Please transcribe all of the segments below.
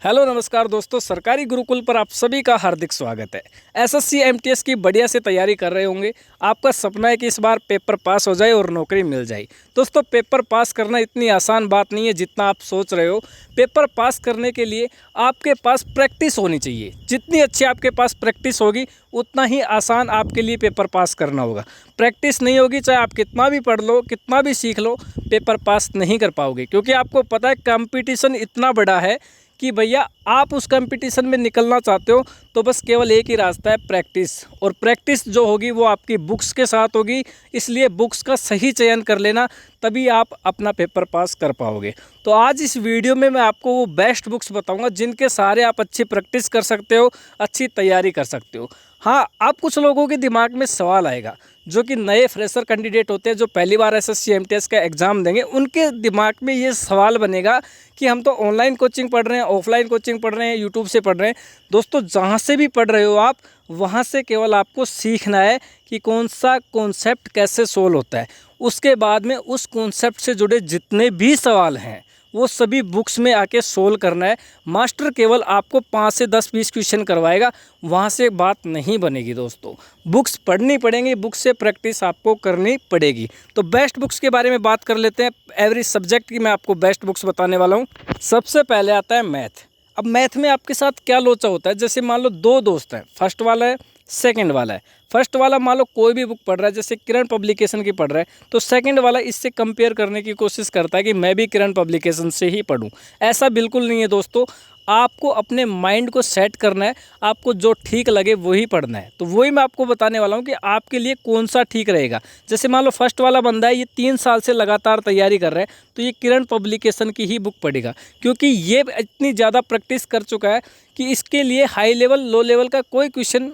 Hello नमस्कार दोस्तों, सरकारी गुरुकुल पर आप सभी का हार्दिक स्वागत है। एसएससी एमटीएस की बढ़िया से तैयारी कर रहे होंगे। आपका सपना है कि इस बार पेपर पास हो जाए और नौकरी मिल जाए। दोस्तों, पेपर पास करना इतनी आसान बात नहीं है जितना आप सोच रहे हो। पेपर पास करने के लिए आपके पास प्रैक्टिस होनी चाहिए। जितनी अच्छी आपके पास प्रैक्टिस होगी उतना ही आसान आपके लिए पेपर पास करना होगा। प्रैक्टिस नहीं होगी, चाहे आप कितना भी पढ़ लो, कितना भी सीख लो, पेपर पास नहीं कर पाओगे। क्योंकि आपको पता है कंपटीशन इतना बड़ा है कि भैया आप उस कंपटीशन में निकलना चाहते हो तो बस केवल एक ही रास्ता है, प्रैक्टिस। और प्रैक्टिस जो होगी वो आपकी बुक्स के साथ होगी, इसलिए बुक्स का सही चयन कर लेना, तभी आप अपना पेपर पास कर पाओगे। तो आज इस वीडियो में मैं आपको वो बेस्ट बुक्स बताऊंगा जिनके सहारे आप अच्छी प्रैक्टिस कर सकते हो, अच्छी तैयारी कर सकते हो। हाँ, आप कुछ लोगों के दिमाग में सवाल आएगा जो कि नए फ्रेशर कैंडिडेट होते हैं, जो पहली बार एसएससी एमटीएस का एग्ज़ाम देंगे, उनके दिमाग में ये सवाल बनेगा कि हम तो ऑनलाइन कोचिंग पढ़ रहे हैं, ऑफलाइन कोचिंग पढ़ रहे हैं, यूट्यूब से पढ़ रहे हैं। दोस्तों, जहाँ से भी पढ़ रहे हो आप, वहाँ से केवल आपको सीखना है कि कौन सा कॉन्सेप्ट कैसे सोल्व होता है। उसके बाद में उस कॉन्सेप्ट से जुड़े जितने भी सवाल हैं वो सभी बुक्स में आके सोल्व करना है। मास्टर केवल आपको 5 से 10-20 क्वेश्चन करवाएगा, वहाँ से बात नहीं बनेगी। दोस्तों, बुक्स पढ़नी पड़ेंगी, बुक्स से प्रैक्टिस आपको करनी पड़ेगी। तो बेस्ट बुक्स के बारे में बात कर लेते हैं। एवरी सब्जेक्ट की मैं आपको बेस्ट बुक्स बताने वाला हूँ। सबसे पहले आता है मैथ। अब मैथ में आपके साथ क्या लोचा होता है, जैसे मान लो दो दोस्त हैं, फर्स्ट वाला है, सेकंड वाला है। फर्स्ट वाला मान लो कोई भी बुक पढ़ रहा है, जैसे किरण पब्लिकेशन की पढ़ रहा है, तो सेकंड वाला इससे कंपेयर करने की कोशिश करता है कि मैं भी किरण पब्लिकेशन से ही पढ़ूं। ऐसा बिल्कुल नहीं है दोस्तों, आपको अपने माइंड को सेट करना है, आपको जो ठीक लगे वही पढ़ना है। तो वही मैं आपको बताने वाला हूँ कि आपके लिए कौन सा ठीक रहेगा। जैसे मान लो फर्स्ट वाला बंदा है, ये 3 साल से लगातार तैयारी कर रहा है, तो ये किरण पब्लिकेशन की ही बुक पढ़ेगा, क्योंकि ये इतनी ज़्यादा प्रैक्टिस कर चुका है कि इसके लिए हाई लेवल लो लेवल का कोई क्वेश्चन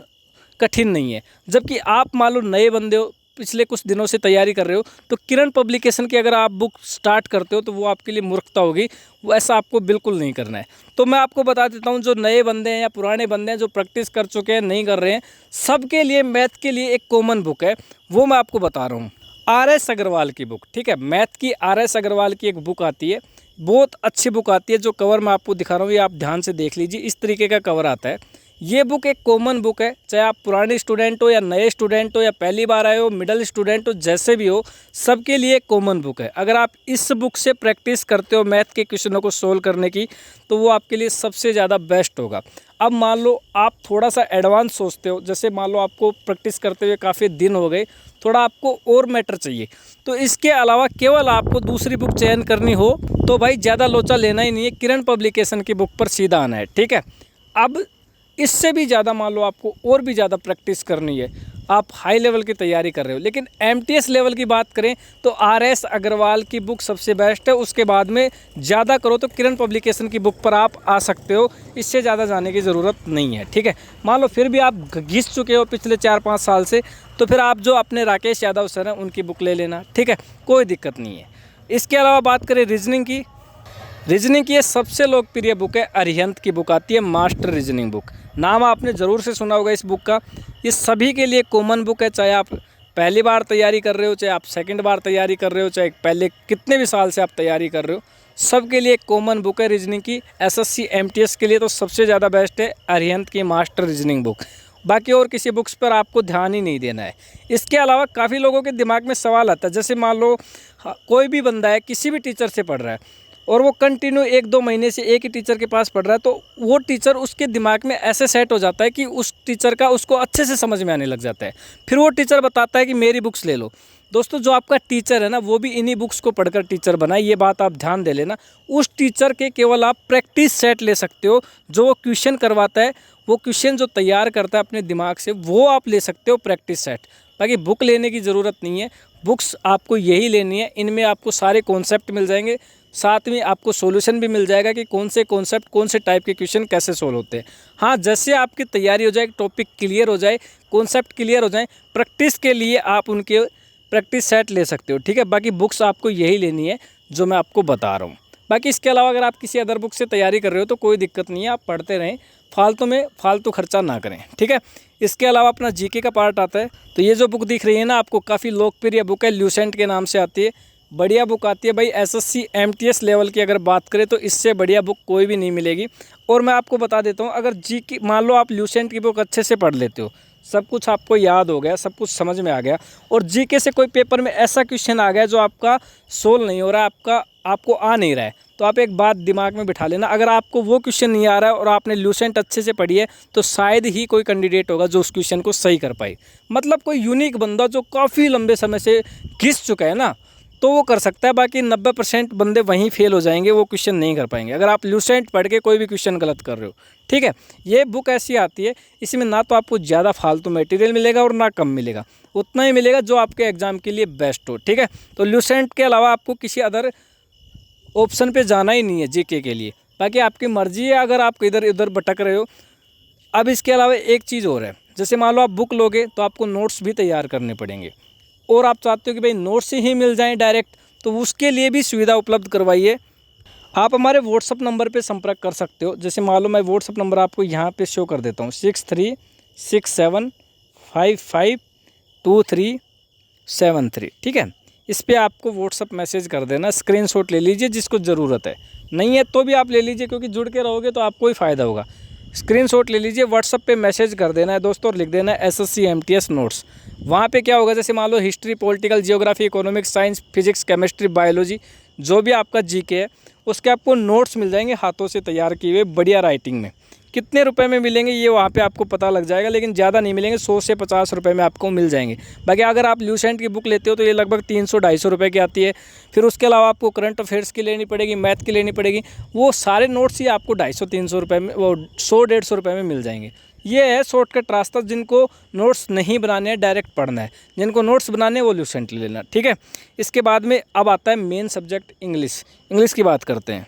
कठिन नहीं है। जबकि आप मान लो नए बंदे हो, पिछले कुछ दिनों से तैयारी कर रहे हो, तो किरण पब्लिकेशन की अगर आप बुक स्टार्ट करते हो तो वो आपके लिए मूर्खता होगी। वो ऐसा आपको बिल्कुल नहीं करना है। तो मैं आपको बता देता हूँ, जो नए बंदे हैं या पुराने बंदे हैं, जो प्रैक्टिस कर चुके हैं, नहीं कर रहे हैं, सबके लिए मैथ के लिए एक कॉमन बुक है, वो मैं आपको बता रहा हूँ। आर.एस. अग्रवाल की बुक। ठीक है, मैथ की आर.एस. अग्रवाल की एक बुक आती है, बहुत अच्छी बुक आती है। जो कवर मैं आपको दिखा रहा हूँ ये आप ध्यान से देख लीजिए, इस तरीके का कवर आता है। ये बुक एक कॉमन बुक है, चाहे आप पुराने स्टूडेंट हो या नए स्टूडेंट हो या पहली बार आए हो, मिडिल स्टूडेंट हो, जैसे भी हो, सबके लिए कॉमन बुक है। अगर आप इस बुक से प्रैक्टिस करते हो मैथ के क्वेश्चनों को सोल्व करने की, तो वो आपके लिए सबसे ज़्यादा बेस्ट होगा। अब मान लो आप थोड़ा सा एडवांस सोचते हो, जैसे मान लो आपको प्रैक्टिस करते हुए काफ़ी दिन हो गए, थोड़ा आपको और मैटर चाहिए, तो इसके अलावा केवल आपको दूसरी बुक चयन करनी हो तो भाई ज़्यादा लोचा लेना ही नहीं है, किरण पब्लिकेशन की बुक पर सीधा आना है। ठीक है, अब इससे भी ज़्यादा मान लो आपको और भी ज़्यादा प्रैक्टिस करनी है, आप हाई लेवल की तैयारी कर रहे हो, लेकिन एमटीएस लेवल की बात करें तो आर.एस. अग्रवाल की बुक सबसे बेस्ट है। उसके बाद में ज़्यादा करो तो किरण पब्लिकेशन की बुक पर आप आ सकते हो, इससे ज़्यादा जाने की ज़रूरत नहीं है। ठीक है, मान लो फिर भी आप घिस चुके हो पिछले 4-5 साल से, तो फिर आप जो अपने राकेश यादव सर हैं उनकी बुक ले लेना। ठीक है, कोई दिक्कत नहीं है। इसके अलावा बात करें रीजनिंग की, रीजनिंग की ये सबसे लोकप्रिय बुक है, अरिहंत की बुक आती है, मास्टर रीजनिंग बुक। नाम आपने ज़रूर से सुना होगा इस बुक का। ये सभी के लिए कॉमन बुक है, चाहे आप पहली बार तैयारी कर रहे हो, चाहे आप सेकंड बार तैयारी कर रहे हो, चाहे पहले कितने भी साल से आप तैयारी कर रहे हो, सबके लिए कॉमन बुक है रीजनिंग की। एसएससी एमटीएस के लिए तो सबसे ज़्यादा बेस्ट है अरिहंत की मास्टर रीजनिंग बुक। बाकी और किसी बुक्स पर आपको ध्यान ही नहीं देना है। इसके अलावा काफ़ी लोगों के दिमाग में सवाल आता है, जैसे मान लो कोई भी बंदा है, किसी भी टीचर से पढ़ रहा है और वो कंटिन्यू 1-2 महीने से एक ही टीचर के पास पढ़ रहा है, तो वो टीचर उसके दिमाग में ऐसे सेट हो जाता है कि उस टीचर का उसको अच्छे से समझ में आने लग जाता है। फिर वो टीचर बताता है कि मेरी बुक्स ले लो। दोस्तों, जो आपका टीचर है ना, वो भी इन्हीं बुक्स को पढ़कर टीचर बना है, ये बात आप ध्यान दे लेना। उस टीचर के केवल आप प्रैक्टिस सेट ले सकते हो, जो वो क्वेश्चन करवाता है, वो क्वेश्चन जो तैयार करता है अपने दिमाग से, वो आप ले सकते हो प्रैक्टिस सेट। बाकी बुक लेने की ज़रूरत नहीं है, बुक्स आपको यही लेनी है, इनमें आपको सारे कॉन्सेप्ट मिल जाएंगे, साथ में आपको सॉल्यूशन भी मिल जाएगा कि कौन से कॉन्सेप्ट, कौन से टाइप के क्वेश्चन कैसे सोल्व होते हैं। हाँ, जैसे आपकी तैयारी हो जाए, टॉपिक क्लियर हो जाए, कॉन्सेप्ट क्लियर हो जाए, प्रैक्टिस के लिए आप उनके प्रैक्टिस सेट ले सकते हो। ठीक है, बाकी बुक्स आपको यही लेनी है जो मैं आपको बता रहा हूँ। बाकी इसके अलावा अगर आप किसी अदर बुक से तैयारी कर रहे हो तो कोई दिक्कत नहीं है, आप पढ़ते रहें, फालतू में फालतू खर्चा ना करें। ठीक है, इसके अलावा अपना जीके का पार्ट आता है, तो ये जो बुक दिख रही है ना आपको, काफ़ी लोकप्रिय बुक है, ल्यूसेंट के नाम से आती है। बढ़िया बुक आती है भाई। एसएससी एमटीएस लेवल की अगर बात करें तो इससे बढ़िया बुक कोई भी नहीं मिलेगी। और मैं आपको बता देता हूँ, अगर जी की मान लो आप ल्यूसेंट की बुक अच्छे से पढ़ लेते हो, सब कुछ आपको याद हो गया, सब कुछ समझ में आ गया, और जीके से कोई पेपर में ऐसा क्वेश्चन आ गया जो आपका सोल्व नहीं हो रहा है, आपको आ नहीं रहा है, तो आप एक बात दिमाग में बिठा लेना, अगर आपको वो क्वेश्चन नहीं आ रहा है और आपने ल्यूसेंट अच्छे से पढ़ी है तो शायद ही कोई कैंडिडेट होगा जो उस क्वेश्चन को सही कर पाए। मतलब कोई यूनिक बंदा जो काफ़ी लंबे समय से घिस चुका है ना, तो वो कर सकता है। बाकी 90% बंदे वहीं फेल हो जाएंगे, वो क्वेश्चन नहीं कर पाएंगे अगर आप ल्यूसेंट पढ़ के कोई भी क्वेश्चन गलत कर रहे हो। ठीक है, ये बुक ऐसी आती है, इसमें ना तो आपको ज़्यादा फालतू मटेरियल मिलेगा और ना कम मिलेगा, उतना ही मिलेगा जो आपके एग्जाम के लिए बेस्ट हो। ठीक है, तो ल्यूसेंट के अलावा आपको किसी अदर ऑप्शन पे जाना ही नहीं है जीके के लिए, बाकी आपकी मर्जी है अगर आप इधर उधर भटक रहे हो। अब इसके अलावा एक चीज़ और है, जैसे मान लो आप बुक लोगे तो आपको नोट्स भी तैयार करने पड़ेंगे, और आप चाहते हो कि भाई नोट्स ही मिल जाएं डायरेक्ट, तो उसके लिए भी सुविधा उपलब्ध करवाइए। आप हमारे व्हाट्सअप नंबर पे संपर्क कर सकते हो। जैसे मान लो मैं व्हाट्सअप नंबर आपको यहाँ पे शो कर देता हूँ, 6367552373। ठीक है, इस पे आपको व्हाट्सअप मैसेज कर देना, स्क्रीनशॉट ले लीजिए जिसको ज़रूरत है, नहीं है तो भी आप ले लीजिए क्योंकि जुड़ के रहोगे तो आपको ही फ़ायदा होगा। स्क्रीनशॉट ले लीजिए, व्हाट्सअप पे मैसेज कर देना है दोस्तों, और लिख देना है एसएससी एमटीएस नोट्स। वहाँ पे क्या होगा, जैसे मान लो history, political, geography, economics, science, physics, chemistry, biology, जो भी आपका जीके है उसके आपको नोट्स मिल जाएंगे हाथों से तैयार किए हुए बढ़िया राइटिंग में। कितने रुपए में मिलेंगे ये वहाँ पे आपको पता लग जाएगा, लेकिन ज़्यादा नहीं मिलेंगे, 100 से 50 रुपए में आपको मिल जाएंगे। बाकी अगर आप ल्यूसेंट की बुक लेते हो तो ये लगभग 300-250 रुपये की आती है। फिर उसके अलावा आपको करंट अफेयर्स की लेनी पड़ेगी, मैथ की लेनी पड़ेगी, वो सारे नोट्स ही आपको 250-300 रुपये में, वो 100-150 रुपये में मिल जाएंगे। ये है शॉर्टकट रास्ता, जिनको नोट्स नहीं बनाने हैं डायरेक्ट पढ़ना है, जिनको नोट्स बनाने हैं वो ल्यूसेंट ले लेना। ठीक है, इसके बाद में अब आता है मेन सब्जेक्ट इंग्लिश की बात करते हैं।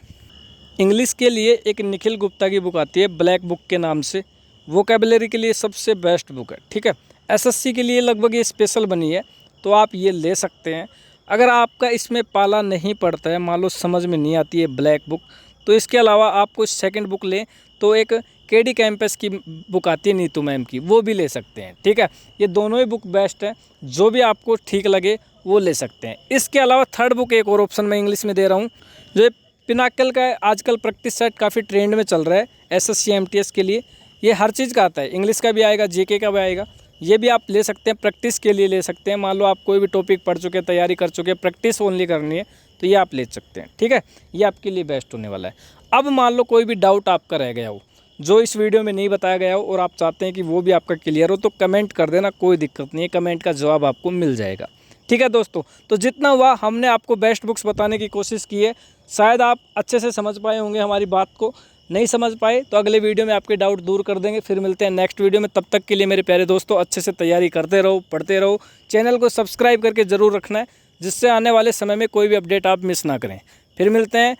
इंग्लिश के लिए एक निखिल गुप्ता की बुक आती है ब्लैक बुक के नाम से, वोकेबलरी के लिए सबसे बेस्ट बुक है। ठीक है, एसएससी के लिए लगभग ये स्पेशल बनी है, तो आप ये ले सकते हैं। अगर आपका इसमें पाला नहीं पड़ता है, मान लो समझ में नहीं आती है ब्लैक बुक, तो इसके अलावा आप कोई सेकंड बुक लें तो एक केडी कैंपस की बुक आती है नीतू मैम की, वो भी ले सकते हैं। ठीक है, ये दोनों ही बुक बेस्ट है, जो भी आपको ठीक लगे वो ले सकते हैं। इसके अलावा थर्ड बुक एक और ऑप्शन मैं इंग्लिश में दे रहा हूँ, जो पिनाकल का है, आजकल प्रैक्टिस सेट काफ़ी ट्रेंड में चल रहा है एसएससी एमटीएस के लिए। ये हर चीज़ का आता है, इंग्लिश का भी आएगा, जीके का भी आएगा, ये भी आप ले सकते हैं, प्रैक्टिस के लिए ले सकते हैं। मान लो आप कोई भी टॉपिक पढ़ चुके हैं, तैयारी कर चुके हैं, प्रैक्टिस ओनली करनी है, तो ये आप ले सकते हैं। ठीक है, ये आपके लिए बेस्ट होने वाला है। अब मान लो कोई भी डाउट आपका रह गया हो जो इस वीडियो में नहीं बताया गया हो और आप चाहते हैं कि वो भी आपका क्लियर हो, तो कमेंट कर देना, कोई दिक्कत नहीं है, कमेंट का जवाब आपको मिल जाएगा। ठीक है दोस्तों, तो जितना हुआ हमने आपको बेस्ट बुक्स बताने की कोशिश की है। शायद आप अच्छे से समझ पाए होंगे हमारी बात को, नहीं समझ पाए तो अगले वीडियो में आपके डाउट दूर कर देंगे। फिर मिलते हैं नेक्स्ट वीडियो में, तब तक के लिए मेरे प्यारे दोस्तों अच्छे से तैयारी करते रहो, पढ़ते रहो, चैनल को सब्सक्राइब करके ज़रूर रखना है, जिससे आने वाले समय में कोई भी अपडेट आप मिस ना करें। फिर मिलते हैं,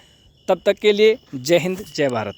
तब तक के लिए जय हिंद, जय भारत।